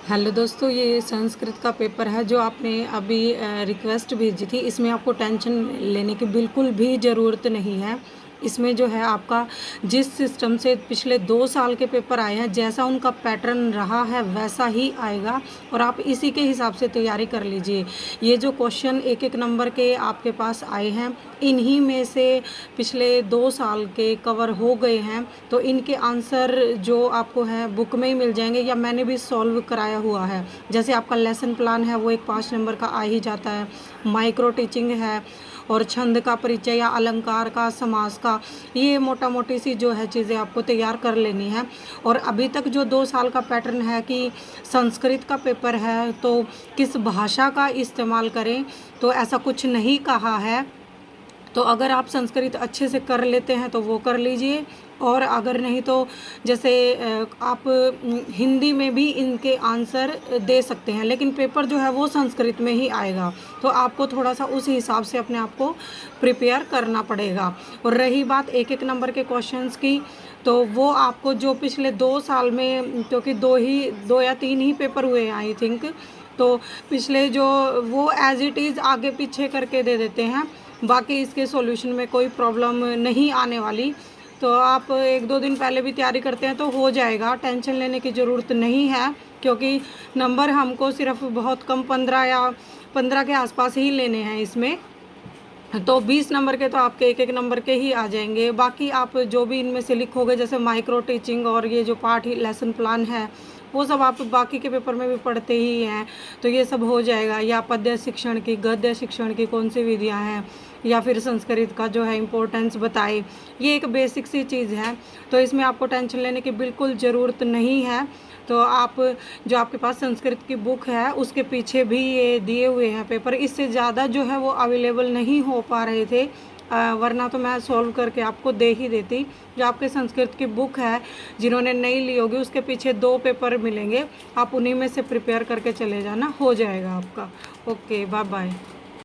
Hello दोस्तों, ये संस्कृत का पेपर है जो आपने अभी रिक्वेस्ट भेजी थी। इसमें आपको टेंशन लेने की बिल्कुल भी ज़रूरत नहीं है। इसमें जो है आपका जिस सिस्टम से पिछले 2 साल के पेपर आए हैं, जैसा उनका पैटर्न रहा है वैसा ही आएगा और आप इसी के हिसाब से तैयारी कर लीजिए। ये जो क्वेश्चन एक-एक नंबर के आपके पास आए हैं, इन्हीं में से पिछले 2 साल के कवर हो गए हैं। तो इनके आंसर जो आपको है बुक में ही मिल जाएंगे या मैंने भी सॉल्व कराया हुआ है। जैसे आपका लेसन प्लान है वो एक 5 नंबर का आ ही जाता है, माइक्रो टीचिंग है और छंद का परिचय या अलंकार का, समास का, ये मोटा मोटी सी जो है चीज़ें आपको तैयार कर लेनी है। और अभी तक जो 2 साल का पैटर्न है कि संस्कृत का पेपर है तो किस भाषा का इस्तेमाल करें, तो ऐसा कुछ नहीं कहा है। तो अगर आप संस्कृत अच्छे से कर लेते हैं तो वो कर लीजिए, और अगर नहीं तो जैसे आप हिंदी में भी इनके आंसर दे सकते हैं, लेकिन पेपर जो है वो संस्कृत में ही आएगा। तो आपको थोड़ा सा उस हिसाब से अपने आप को प्रिपेयर करना पड़ेगा। और रही बात एक एक नंबर के क्वेश्चंस की, तो वो आपको जो पिछले 2 साल में, क्योंकि 2 या 3 ही पेपर हुए हैं आई थिंक, तो पिछले जो वो एज इट इज़ आगे पीछे करके दे देते हैं। बाकी इसके सॉल्यूशन में कोई प्रॉब्लम नहीं आने वाली। तो आप 1-2 दिन पहले भी तैयारी करते हैं तो हो जाएगा, टेंशन लेने की ज़रूरत नहीं है। क्योंकि नंबर हमको सिर्फ बहुत कम 15 या 15 के आसपास ही लेने हैं इसमें। तो 20 नंबर के तो आपके एक एक नंबर के ही आ जाएंगे। बाकी आप जो भी इनमें से लिखोगे, जैसे माइक्रो टीचिंग और ये जो पाठ ही लेसन प्लान है, वो सब आप बाकी के पेपर में भी पढ़ते ही हैं, तो ये सब हो जाएगा। या पद्य शिक्षण की, गद्य शिक्षण की कौन सी विधियाँ हैं, या फिर संस्कृत का जो है इम्पोर्टेंस बताए, ये एक बेसिक सी चीज़ है। तो इसमें आपको टेंशन लेने की बिल्कुल ज़रूरत नहीं है। तो आप जो आपके पास संस्कृत की बुक है उसके पीछे भी ये दिए हुए हैं पेपर, इससे ज़्यादा जो है वो अवेलेबल नहीं हो पा रहे थे, वरना तो मैं सॉल्व करके आपको दे ही देती। जो आपके संस्कृत की बुक है, जिन्होंने नहीं ली होगी, उसके पीछे 2 पेपर मिलेंगे, आप उन्हीं में से प्रिपेयर करके चले जाना, हो जाएगा आपका। Okay, bye bye.